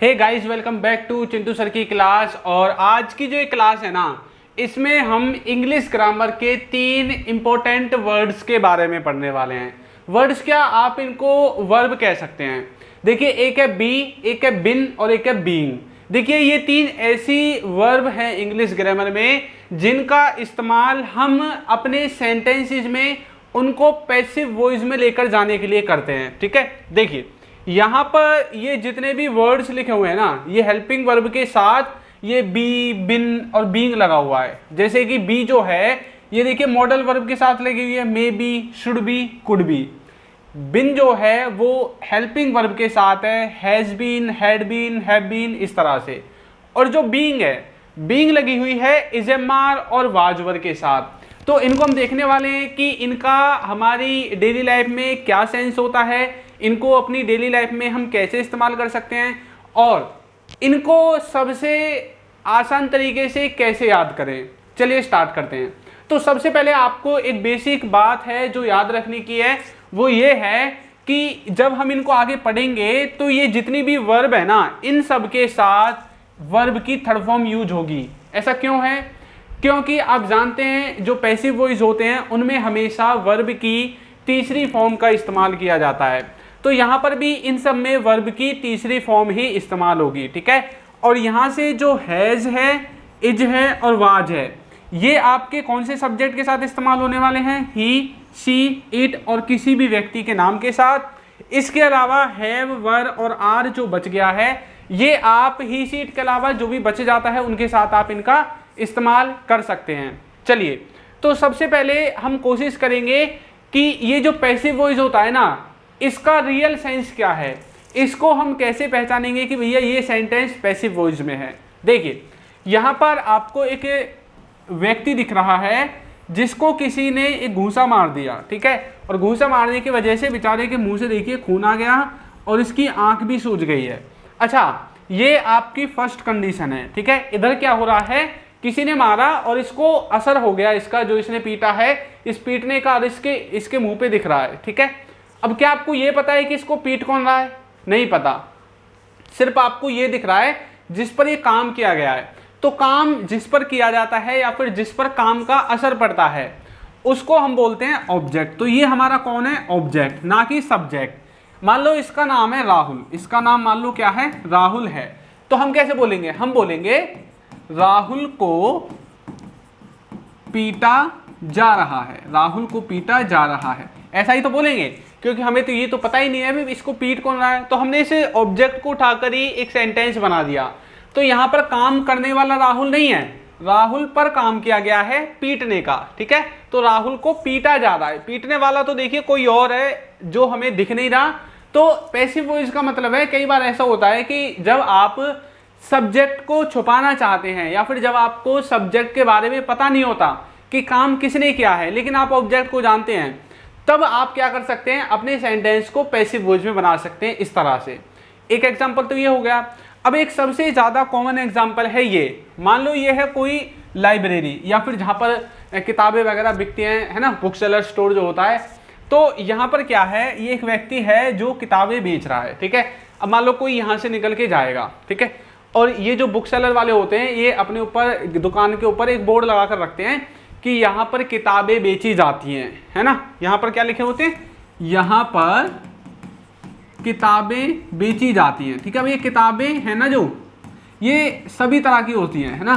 Hey guys, welcome back to Chintu sir की class. और आज की जो ये क्लास है ना, इसमें हम इंग्लिश ग्रामर के 3 इंपॉर्टेंट वर्ड्स के बारे में पढ़ने वाले हैं। वर्ड्स क्या, आप इनको वर्ब कह सकते हैं। देखिए, एक है बी, एक है बिन और एक है बीइंग। देखिए, ये 3 ऐसी वर्ब हैं इंग्लिश ग्रामर में जिनका इस्तेमाल हम अपने सेंटेंसेस में उनको पैसिव वॉइस में लेकर जाने के लिए करते हैं। ठीक है, देखिए यहाँ पर ये जितने भी वर्ड्स लिखे हुए हैं ना, ये हेल्पिंग वर्ब के साथ ये बी, बिन और बीइंग लगा हुआ है। जैसे कि बी जो है ये देखिए मॉडल वर्ब के साथ लगी हुई है, may be, should be, could be. Been जो है वो हेल्पिंग वर्ब के साथ है, has been, had been, have been, इस तरह से। और जो बीइंग है, बीइंग लगी हुई है इज़ेमार और वाज वर्ब के साथ। तो इनको हम देखने वाले हैं कि इनका हमारी डेली लाइफ में क्या सेंस होता है, इनको अपनी डेली लाइफ में हम कैसे इस्तेमाल कर सकते हैं और इनको सबसे आसान तरीके से कैसे याद करें। चलिए स्टार्ट करते हैं। तो सबसे पहले आपको एक बेसिक बात है जो याद रखने की है, वो ये है कि जब हम इनको आगे पढ़ेंगे तो ये जितनी भी वर्ब है ना, इन सब के साथ वर्ब की थर्ड फॉर्म यूज होगी। ऐसा क्यों है? क्योंकि आप जानते हैं जो पैसिव वॉइस होते हैं उनमें हमेशा वर्ब की तीसरी फॉर्म का इस्तेमाल किया जाता है। तो यहाँ पर भी इन सब में वर्ब की तीसरी फॉर्म ही इस्तेमाल होगी। ठीक है, और यहाँ से जो हैज़ है, इज है और वाज है, ये आपके कौन से सब्जेक्ट के साथ इस्तेमाल होने वाले हैं? ही, शी, इट और किसी भी व्यक्ति के नाम के साथ। इसके अलावा हैव, वर और आर जो बच गया है, ये आप ही, शी, इट के अलावा जो भी बच जाता है उनके साथ आप इनका इस्तेमाल कर सकते हैं। चलिए, तो सबसे पहले हम कोशिश करेंगे कि ये जो पैसिव वॉइस होता है ना, इसका रियल सेंस क्या है, इसको हम कैसे पहचानेंगे कि भैया ये सेंटेंस पैसिव वॉइस में है। देखिए, यहाँ पर आपको एक व्यक्ति दिख रहा है जिसको किसी ने एक घूंसा मार दिया। ठीक है, और घूंसा मारने की वजह से बेचारे के मुंह से देखिए खून आ गया और इसकी आंख भी सूज गई है। अच्छा, ये आपकी फर्स्ट कंडीशन है। ठीक है, इधर क्या हो रहा है, किसी ने मारा और इसको असर हो गया, इसका जो इसने पीटा है, इस पीटने का इसके मुंह पे दिख रहा है। ठीक है, अब क्या आपको ये पता है कि इसको पीट कौन रहा है? नहीं पता, सिर्फ आपको ये दिख रहा है जिस पर ये काम किया गया है। तो काम जिस पर किया जाता है या फिर जिस पर काम का असर पड़ता है उसको हम बोलते हैं ऑब्जेक्ट। तो ये हमारा कौन है? ऑब्जेक्ट, ना कि सब्जेक्ट। मान लो इसका नाम है राहुल, इसका नाम मान लो क्या है? राहुल है। तो हम कैसे बोलेंगे? हम बोलेंगे राहुल को पीटा जा रहा है, राहुल को पीटा जा रहा है, ऐसा ही तो बोलेंगे, क्योंकि हमें तो ये तो पता ही नहीं है भी इसको पीट कौन रहा है। तो हमने इसे ऑब्जेक्ट को उठाकर ही एक सेंटेंस बना दिया। तो यहाँ पर काम करने वाला राहुल नहीं है, राहुल पर काम किया गया है पीटने का। ठीक है, तो राहुल को पीटा जा रहा है, पीटने वाला तो देखिए कोई और है जो हमें दिख नहीं रहा। तो पैसिव वॉइस का मतलब है, कई बार ऐसा होता है कि जब आप सब्जेक्ट को छुपाना चाहते हैं या फिर जब आपको सब्जेक्ट के बारे में पता नहीं होता कि काम किसने किया है, लेकिन आप ऑब्जेक्ट को जानते हैं, तब आप क्या कर सकते हैं? अपने सेंटेंस को पैसिव वॉइस में बना सकते हैं इस तरह से। एक एग्जांपल तो ये हो गया। अब एक सबसे ज़्यादा कॉमन एग्जांपल है ये, मान लो ये है कोई लाइब्रेरी या फिर जहाँ पर किताबें वगैरह बिकती हैं, है ना, बुक सेलर स्टोर जो होता है। तो यहाँ पर क्या है, ये एक व्यक्ति है जो किताबें बेच रहा है। ठीक है, अब मान लो कोई यहाँ से निकल के जाएगा। ठीक है, और ये जो बुक सेलर वाले होते हैं ये अपने ऊपर दुकान के ऊपर एक बोर्ड लगा कर रखते हैं कि यहाँ पर किताबें बेची जाती हैं, है ना। यहाँ पर क्या लिखे होते हैं? यहाँ पर किताबें बेची जाती हैं। ठीक है, अब ये किताबें हैं ना जो, ये सभी तरह की होती हैं, है ना,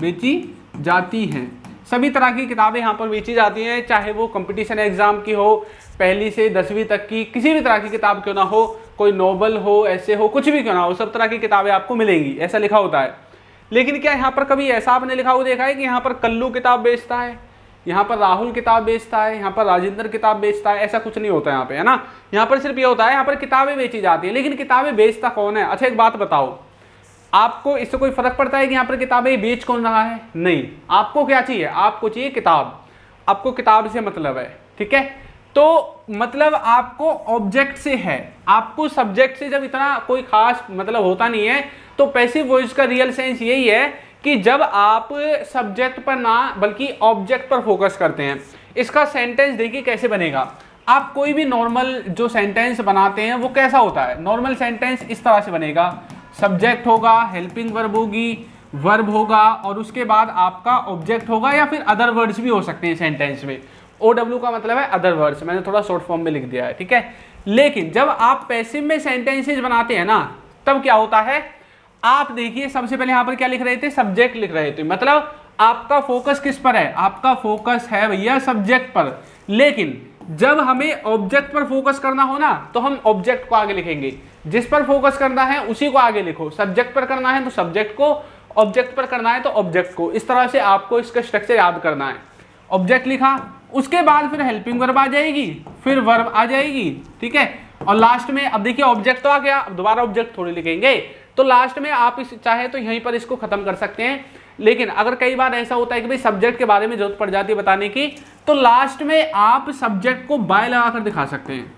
बेची जाती हैं। सभी तरह की किताबें यहाँ पर बेची जाती हैं, चाहे वो कंपटीशन एग्जाम की हो, पहली से 10वीं तक की किसी भी तरह की किताब क्यों ना हो, कोई नोवेल हो, ऐसे हो, कुछ भी क्यों ना हो, सब तरह की किताबें आपको मिलेंगी, ऐसा लिखा होता है। लेकिन क्या यहाँ पर कभी ऐसा आपने लिखा हुआ देखा है कि यहाँ पर कल्लू किताब बेचता है, यहाँ पर राहुल किताब बेचता है, यहाँ पर राजेंद्र किताब बेचता है? ऐसा कुछ नहीं होता यहाँ पे, है ना। यहाँ पर सिर्फ ये होता है यहाँ पर किताबें बेची जाती है, लेकिन किताबें बेचता कौन है? अच्छा, एक बात बताओ, आपको इससे कोई फर्क पड़ता है कि यहाँ पर किताबें बेच कौन रहा है? नहीं। आपको क्या चाहिए? आपको चाहिए किताब, आपको किताब से मतलब है। ठीक है, तो मतलब आपको ऑब्जेक्ट से है, आपको सब्जेक्ट से जब इतना कोई खास मतलब होता नहीं है। तो पैसिव वॉइस का रियल सेंस यही है कि जब आप सब्जेक्ट पर ना बल्कि ऑब्जेक्ट पर फोकस करते हैं। इसका सेंटेंस देखिए कैसे बनेगा। आप कोई भी नॉर्मल जो सेंटेंस बनाते हैं वो कैसा होता है? नॉर्मल सेंटेंस इस तरह से बनेगा, सब्जेक्ट होगा, हेल्पिंग वर्ब होगी, वर्ब होगा और उसके बाद आपका ऑब्जेक्ट होगा या फिर अदर वर्ड्स भी हो सकते हैं सेंटेंस में। OW का मतलब है अदर वर्ड्स, मैंने थोड़ा शॉर्ट फॉर्म में लिख दिया है, ठीक है। लेकिन जब आप पैसिव में सेंटेंसेज बनाते हैं ना, तब क्या होता है, आप देखिए सबसे पहले यहाँ पर क्या लिख रहे थे, सब्जेक्ट लिख रहे थे, मतलब आपका फोकस किस पर है, आपका फोकस है भैया सब्जेक्ट पर। लेकिन जब हमें ऑब्जेक्ट पर फोकस करना हो ना, तो हम ऑब्जेक्ट को आगे लिखेंगे, जिस पर फोकस करना है उसी को आगे लिखो, सब्जेक्ट पर करना है तो सब्जेक्ट को, ऑब्जेक्ट पर करना है तो ऑब्जेक्ट को। इस तरह से आपको इसका स्ट्रक्चर याद करना है। ऑब्जेक्ट लिखा, उसके बाद फिर हेल्पिंग वर्ब आ जाएगी, फिर वर्ब आ जाएगी, ठीक है, और लास्ट में अब देखिए ऑब्जेक्ट तो आ गया, अब दोबारा ऑब्जेक्ट थोड़ी लिखेंगे, तो लास्ट में आप इस चाहे तो यहीं पर इसको खत्म कर सकते हैं। लेकिन अगर कई बार ऐसा होता है कि भाई सब्जेक्ट के बारे में जरूरत पड़ जाती है बताने की, तो लास्ट में आप सब्जेक्ट को बाय लगाकर दिखा सकते हैं।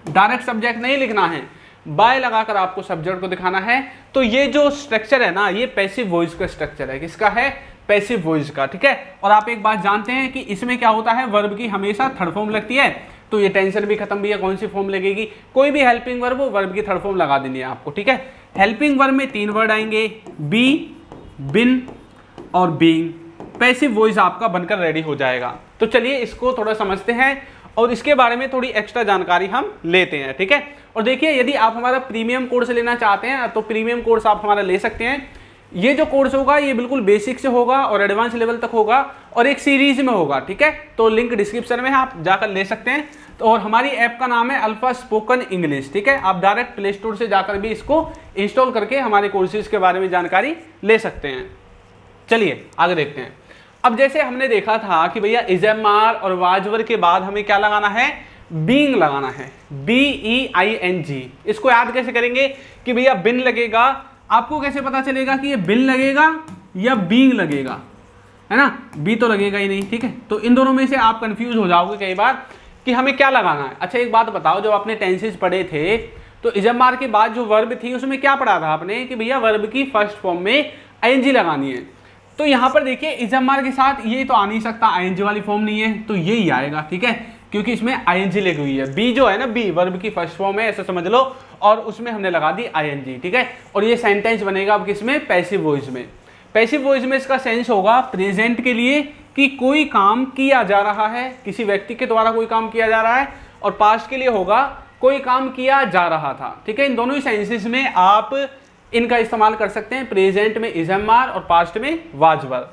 डायरेक्ट सब्जेक्ट नहीं लिखना है, बाय लगाकर आपको सब्जेक्ट को दिखाना है। तो ये जो स्ट्रक्चर है ना, ये पैसिव वॉइस का स्ट्रक्चर है। किसका है, पैसिव वॉइस का, ठीक है। और आप एक बात जानते हैं कि इसमें क्या होता है, वर्ब की हमेशा थर्ड फॉर्म लगती है, तो ये टेंशन भी खत्म भी है कौन सी फॉर्म लगेगी, कोई भी हेल्पिंग वर्ब हो वर्ब की थर्ड फॉर्म लगा देनी है आपको, ठीक है। हेल्पिंग वर्ब में 3 वर्ड आएंगे, बी, बिन और बीइंग। पैसिव वॉइस आपका बनकर रेडी हो जाएगा। तो चलिए इसको थोड़ा समझते हैं और इसके बारे में थोड़ी एक्स्ट्रा जानकारी हम लेते हैं, ठीक है। और देखिए यदि आप हमारा प्रीमियम कोर्स लेना चाहते हैं तो प्रीमियम कोर्स आप हमारा ले सकते हैं। ये जो कोर्स होगा ये बिल्कुल बेसिक से होगा और एडवांस लेवल तक होगा और एक सीरीज में होगा, ठीक है। तो लिंक डिस्क्रिप्शन में है, आप जाकर ले सकते हैं। तो और हमारी ऐप का नाम है अल्फा स्पोकन इंग्लिश, ठीक है। आप डायरेक्ट प्ले स्टोर से जाकर भी इसको इंस्टॉल करके हमारे कोर्सेज के बारे में जानकारी ले सकते हैं। चलिए आगे देखते हैं। अब जैसे हमने देखा था कि भैया इज़ेमार और वाजवर के बाद हमें क्या लगाना है, बीइंग लगाना है, BEING। इसको याद कैसे करेंगे कि भैया बिन लगेगा, आपको कैसे पता चलेगा कि ये बिन लगेगा या बीइंग लगेगा, है ना, बी तो लगेगा ही नहीं, ठीक है। तो इन दोनों में से आप कंफ्यूज हो जाओगे कई बार कि हमें क्या लगाना है। अच्छा एक बात बताओ, जब आपने टेंसेज पढ़े थे तो इज़ेमार के बाद जो वर्ब थी उसमें क्या पढ़ा था आपने कि भैया वर्ब की फर्स्ट फॉर्म में ING लगानी है। तो यहाँ पर देखिए इज़ेमार के साथ ये तो आ नहीं सकता, ING वाली फॉर्म नहीं है, तो ये ही आएगा, ठीक है, क्योंकि इसमें ING लगी हुई है। बी जो है ना, बी वर्ब की फर्स्ट फॉर्म है ऐसा समझ लो, और उसमें हमने लगा दी ING, ठीक है। और ये सेंटेंस बनेगा अब किसमें, पैसिव वॉइस में। पैसिव वॉइस में इसका सेंस होगा प्रेजेंट के लिए कि कोई काम किया जा रहा है, किसी व्यक्ति के द्वारा कोई काम किया जा रहा है, और पास्ट के लिए होगा कोई काम किया जा रहा था, ठीक है। इन दोनों ही सेंसेस में आप इनका इस्तेमाल कर सकते हैं, प्रेजेंट में इज़ेमार और पास्ट में वाजवर।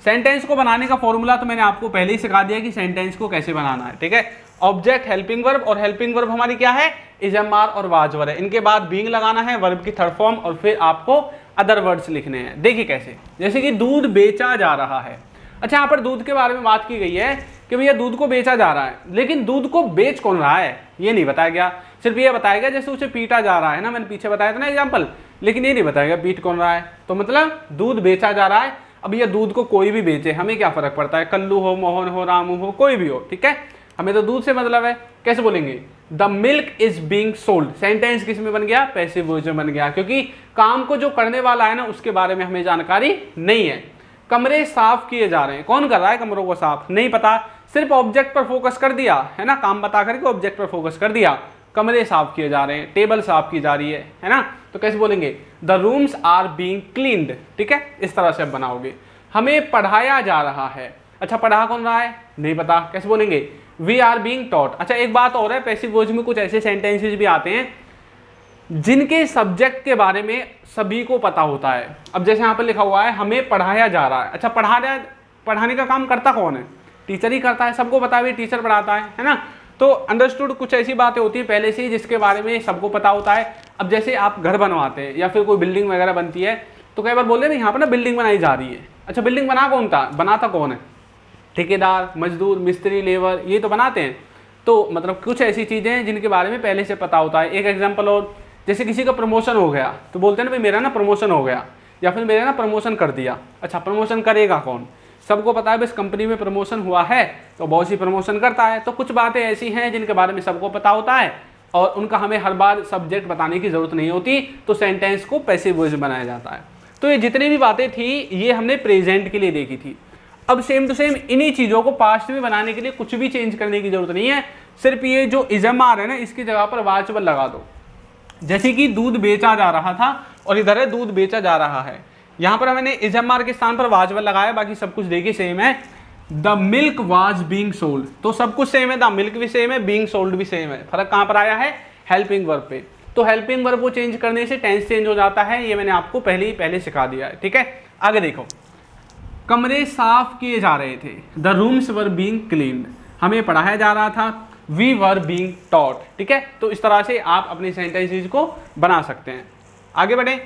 सेंटेंस को बनाने का फॉर्मूला तो मैंने आपको पहले ही सिखा दिया कि सेंटेंस को कैसे बनाना है, ठीक है। ऑब्जेक्ट, हेल्पिंग वर्ब, और हेल्पिंग वर्ब हमारी क्या है, इज़ेमार और वाजवर है। इनके बाद बीइंग लगाना है, वर्ब की थर्ड फॉर्म, और फिर आपको अदर वर्ड्स लिखने हैं। देखिए कैसे, जैसे कि दूध बेचा जा रहा है। अच्छा यहाँ पर दूध के बारे में बात की गई है कि भैया दूध को बेचा जा रहा है, लेकिन दूध को बेच कौन रहा है ये नहीं बताया गया। सिर्फ ये बताया गया जैसे उसे पीटा जा रहा है ना, मैंने पीछे बताया था ना एग्जाम्पल, लेकिन ये नहीं बताया गया पीट कौन रहा है। तो मतलब दूध बेचा जा रहा है। अब ये दूध को कोई भी बेचे, हमें क्या फर्क पड़ता है, कल्लू हो, मोहन हो, रामू हो, कोई भी हो, ठीक है, हमें तो दूध से मतलब है। कैसे बोलेंगे, the milk is being sold. Sentence किस में बन गया, पैसिव वॉइस में बन गया, क्योंकि काम को जो करने वाला है ना उसके बारे में हमें जानकारी नहीं है। कमरे साफ किए जा रहे हैं, कौन कर रहा है कमरों को साफ, नहीं पता, सिर्फ ऑब्जेक्ट पर फोकस कर दिया है ना, काम बता करके ऑब्जेक्ट पर फोकस कर दिया। कमरे साफ किए जा रहे हैं, टेबल साफ की जा रही है ना, तो कैसे बोलेंगे, the rooms are being cleaned, ठीक है, इस तरह से आप बनाओगे। हमें पढ़ाया जा रहा है, अच्छा पढ़ा कौन रहा है नहीं पता, कैसे बोलेंगे, वी आर बीइंग टॉट। अच्छा एक बात और है, पैसिव वॉइस में कुछ ऐसे सेंटेंसेस भी आते हैं जिनके सब्जेक्ट के बारे में सभी को पता होता है। अब जैसे यहाँ पर लिखा हुआ है हमें पढ़ाया जा रहा है, अच्छा पढ़ाने का काम करता कौन है, टीचर ही करता है, सबको पता है टीचर पढ़ाता है ना। तो अंडरस्टूड कुछ ऐसी बातें होती है पहले से ही जिसके बारे में सबको पता होता है। अब जैसे आप घर बनवाते हैं या फिर कोई बिल्डिंग वगैरह बनती है, तो कई बार बोलते हैं यहाँ पर ना बिल्डिंग बनाई जा रही है, अच्छा बिल्डिंग बनाता कौन है, ठेकेदार, मजदूर, मिस्त्री, लेबर, ये तो बनाते हैं। तो मतलब कुछ ऐसी चीज़ें हैं जिनके बारे में पहले से पता होता है। एक एग्जाम्पल और, जैसे किसी का प्रमोशन हो गया तो बोलते हैं ना भाई मेरा ना प्रमोशन हो गया, या फिर मेरा ना प्रमोशन कर दिया। अच्छा प्रमोशन करेगा कौन, सबको पता है बस कंपनी में प्रमोशन हुआ है तो बॉस ही प्रमोशन करता है। तो कुछ बातें ऐसी हैं जिनके बारे में सबको पता होता है और उनका हमें हर बार सब्जेक्ट बताने की जरूरत नहीं होती, तो सेंटेंस को पैसिव वॉइस बनाया जाता है। तो ये जितनी भी बातें थी ये हमने प्रेजेंट के लिए देखी थी। अब सेम टू सेम इन्हीं चीज़ों को पास्ट में बनाने के लिए कुछ भी चेंज करने की जरूरत नहीं है, सिर्फ ये जो इज़ेमार है ना इसकी जगह पर वाजवर लगा दो। जैसे कि दूध बेचा जा रहा था और इधर है दूध बेचा जा रहा है। यहाँ पर मैंने इजम्मार के स्थान पर वाज वर्ब लगाया, बाकी सब कुछ देखिए सेम है। The milk was being sold, तो सब कुछ सेम है, द मिल्क भी सेम है, बीइंग सोल्ड भी सेम है। फर्क कहाँ पर आया है? हेल्पिंग वर्ब पे। तो हेल्पिंग वर्ब को चेंज करने से टेंस चेंज हो जाता है, ये मैंने आपको पहले सिखा दिया है। ठीक है, आगे देखो, कमरे साफ किए जा रहे थे। The rooms were being cleaned, हमें पढ़ाया जा रहा था। We were being taught. ठीक है, तो इस तरह से आप अपनी सेंटेंसेस को बना सकते हैं। आगे बढ़े,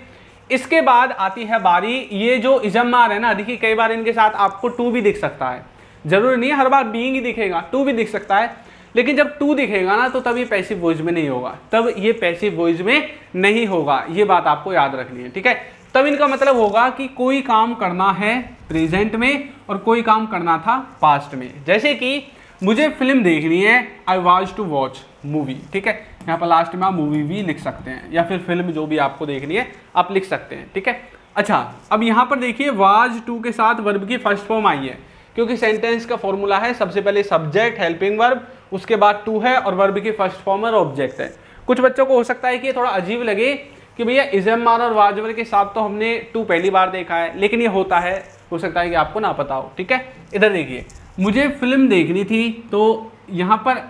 इसके बाद आती है बारी, ये जो इजम्मार है ना, देखिए कई बार इनके साथ आपको टू भी दिख सकता है, जरूरी नहीं है हर बार बीइंग ही दिखेगा, टू भी दिख सकता है। लेकिन जब टू दिखेगा ना तो तब ये पैसिव वॉइस में नहीं होगा, तब ये पैसिव वॉइस में नहीं होगा, ये बात आपको याद रखनी है। ठीक है, तब इनका मतलब होगा कि कोई काम करना है प्रेजेंट में और कोई काम करना था पास्ट में। जैसे कि मुझे फिल्म देखनी है, I was to watch movie. ठीक है, यहाँ पर लास्ट में आप मूवी भी लिख सकते हैं, या फिर फिल्म जो भी आपको देखनी है आप लिख सकते हैं। ठीक है, अच्छा अब यहाँ पर देखिए वाज टू के साथ वर्ब की फर्स्ट फॉर्म आई है, क्योंकि सेंटेंस का फॉर्मूला है सबसे पहले सब्जेक्ट हेल्पिंग वर्ब, उसके बाद टू है और वर्ब की फर्स्ट फॉर्म और ऑब्जेक्ट है। कुछ बच्चों को हो सकता है कि ये थोड़ा अजीब लगे कि भैया इजम्मार और वाज वर्ब के साथ तो हमने टू पहली बार देखा है, लेकिन ये होता है, हो सकता है कि आपको ना पता हो। ठीक है, इधर देखिए, मुझे फिल्म देखनी थी, तो यहाँ पर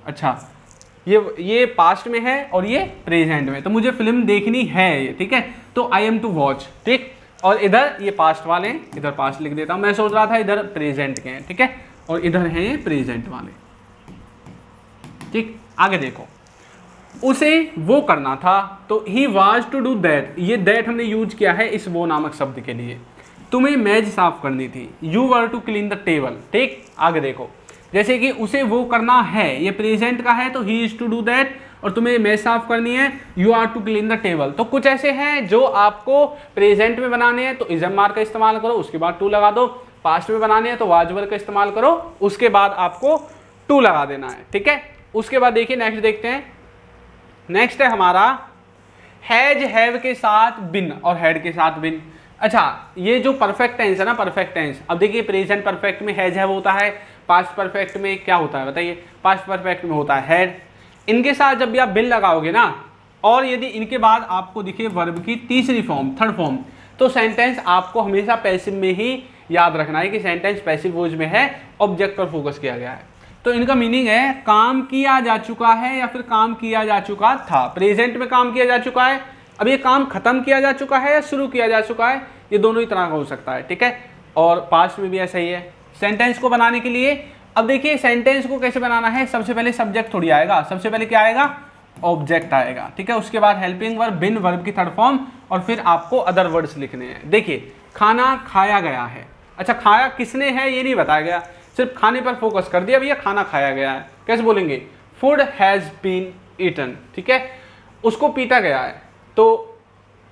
अच्छा ये पास्ट में है और ये प्रेजेंट में, तो मुझे फिल्म देखनी है ये। ठीक है, तो आई एम टू वॉच। ठीक, और इधर ये पास्ट वाले हैं, इधर पास्ट लिख देता हूँ, मैं सोच रहा था इधर प्रेजेंट के हैं। ठीक है, और इधर हैं ये प्रेजेंट वाले। ठीक, आगे देखो, उसे वो करना था, तो he was to do that, ये दैट हमने यूज किया है इस वो नामक शब्द के लिए। तुम्हें मेज साफ करनी थी, you were to clean the table. ठीक, आगे देखो, जैसे कि उसे वो करना है, ये प्रेजेंट का है तो he is to do that, और तुम्हें मेज साफ करनी है, you are to clean the table. तो कुछ ऐसे हैं जो आपको प्रेजेंट में बनाने हैं तो इजम्मार का इस्तेमाल करो, उसके बाद टू लगा दो। पास्ट में बनाने हैं तो वाज वर्ब का इस्तेमाल करो, उसके बाद आपको टू लगा देना है। ठीक है, उसके बाद देखिए नेक्स्ट देखते हैं। नेक्स्ट है हमारा हैज हैव के साथ बिन और हैड के साथ बिन। अच्छा, ये जो परफेक्ट टेंस है ना, परफेक्ट टेंस, अब देखिए प्रेजेंट परफेक्ट में हैज हैव होता है, पास्ट परफेक्ट में क्या होता है बताइए? पास्ट परफेक्ट में होता है हैड। इनके साथ जब भी आप बिन लगाओगे ना, और यदि इनके बाद आपको दिखे वर्ब की तीसरी फॉर्म, थर्ड फॉर्म, तो सेंटेंस आपको हमेशा पैसिव में ही याद रखना है कि सेंटेंस पैसिव वॉइस में है, ऑब्जेक्ट पर फोकस किया गया है। तो इनका मीनिंग है काम किया जा चुका है या फिर काम किया जा चुका था। प्रेजेंट में काम किया जा चुका है, अब ये काम खत्म किया जा चुका है या शुरू किया जा चुका है, ये दोनों ही तरह का हो सकता है। ठीक है, और पास्ट में भी ऐसा ही है। सेंटेंस को बनाने के लिए अब देखिए सेंटेंस को कैसे बनाना है, सबसे पहले सब्जेक्ट थोड़ी आएगा, सबसे पहले क्या आएगा? ऑब्जेक्ट आएगा। ठीक है, उसके बाद हेल्पिंग वर्ब, बिन वर्ब की थर्ड फॉर्म, और फिर आपको अदर वर्ड्स लिखने हैं। देखिए खाना खाया गया है, अच्छा खाया किसने है ये नहीं बताया गया, सिर्फ खाने पर फोकस कर दिया, भैया खाना खाया गया है। कैसे बोलेंगे? Food has been eaten. ठीक है, उसको पीटा गया है तो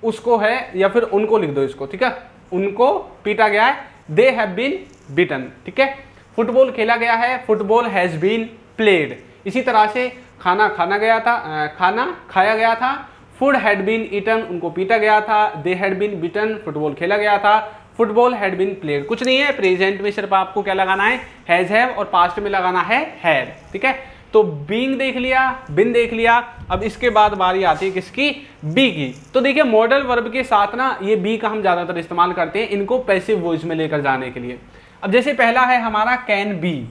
उसको है, या फिर उनको लिख दो इसको। ठीक है, उनको पीटा गया है, दे हैव बीन बीटन। ठीक है, फुटबॉल खेला गया है, फुटबॉल हैज बीन प्लेड। इसी तरह से खाना खाना गया था, खाना खाया गया था, फूड हैड बीन ईटन, उनको पीटा गया था, they had been beaten, football खेला गया था, फुटबॉल हैड बीन प्लेड। कुछ नहीं है, प्रेजेंट में सिर्फ आपको क्या लगाना है? हैज हैव, और पास्ट में लगाना है हैड। ठीक है, तो बीइंग देख लिया, बिन देख लिया, अब इसके बाद बारी आती है किसकी? बी की। तो देखिए मॉडल वर्ब के साथ ना ये बी का हम ज्यादातर इस्तेमाल करते हैं इनको पैसिव वॉइस में लेकर जाने के लिए। अब जैसे पहला है हमारा कैन बी।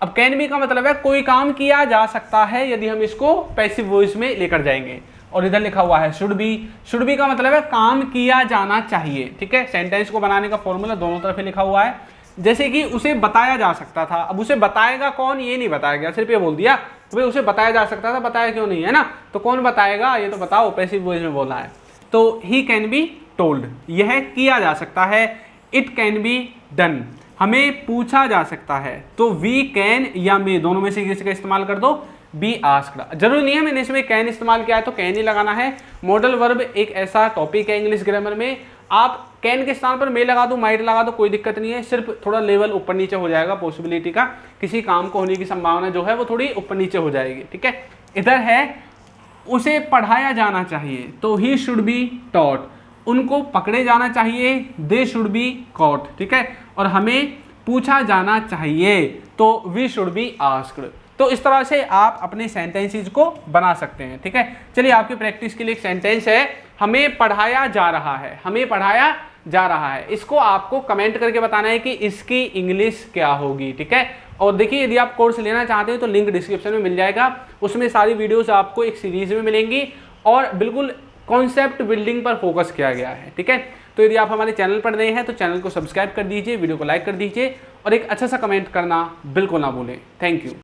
अब कैन बी का मतलब है कोई काम किया जा सकता है यदि हम इसको पैसिव वॉइस में लेकर जाएंगे। और इधर लिखा हुआ है शुड बी। शुड बी का मतलब है काम किया जाना चाहिए। ठीक है, सेंटेंस को बनाने का फॉर्मूला दोनों तरफ लिखा हुआ है। जैसे कि उसे बताया जा सकता था, अब उसे बताएगा कौन ये नहीं बताया गया, सिर्फ ये बोल दिया तो भाई उसे बताया जा सकता था, बताया क्यों नहीं है ना, तो कौन बताएगा ये तो बताओ, पैसिव वॉइस में बोला है। तो ही कैन बी टोल्ड, यह किया जा सकता है। इट कैन बी डन, हमें पूछा जा सकता है। तो वी कैन या मे दोनों में से किसी का इस्तेमाल कर दो। बी आस्क्ड, जरूरी नहीं है मैंने इसमें कैन इस्तेमाल किया है तो कैन ही लगाना है। मॉडल वर्ब एक ऐसा टॉपिक है इंग्लिश ग्रामर में, आप कैन के स्थान पर मे लगा दो, माइट लगा दो, कोई दिक्कत नहीं है, सिर्फ थोड़ा लेवल ऊपर नीचे हो जाएगा पॉसिबिलिटी का, किसी काम को होने की संभावना जो है वो थोड़ी ऊपर नीचे हो जाएगी। ठीक है, इधर है उसे पढ़ाया जाना चाहिए, तो ही शुड बी टॉट, उनको पकड़े जाना चाहिए, दे शुड बी कॉट। ठीक है, और हमें पूछा जाना चाहिए तो वी शुड बी आस्क्ड। तो इस तरह से आप अपने सेंटेंसेस को बना सकते हैं। ठीक है, चलिए आपकी प्रैक्टिस के लिए एक सेंटेंस है, हमें पढ़ाया जा रहा है। हमें पढ़ाया जा रहा है, इसको आपको कमेंट करके बताना है कि इसकी इंग्लिश क्या होगी। ठीक है, और देखिए यदि आप कोर्स लेना चाहते हैं तो लिंक डिस्क्रिप्शन में मिल जाएगा, उसमें सारी वीडियोस आपको एक सीरीज में मिलेंगी और बिल्कुल कॉन्सेप्ट बिल्डिंग पर फोकस किया गया है। ठीक है, तो यदि आप हमारे चैनल पर नए हैं तो चैनल को सब्सक्राइब कर दीजिए, वीडियो को लाइक कर दीजिए और एक अच्छा सा कमेंट करना बिल्कुल ना भूलें। Thank you.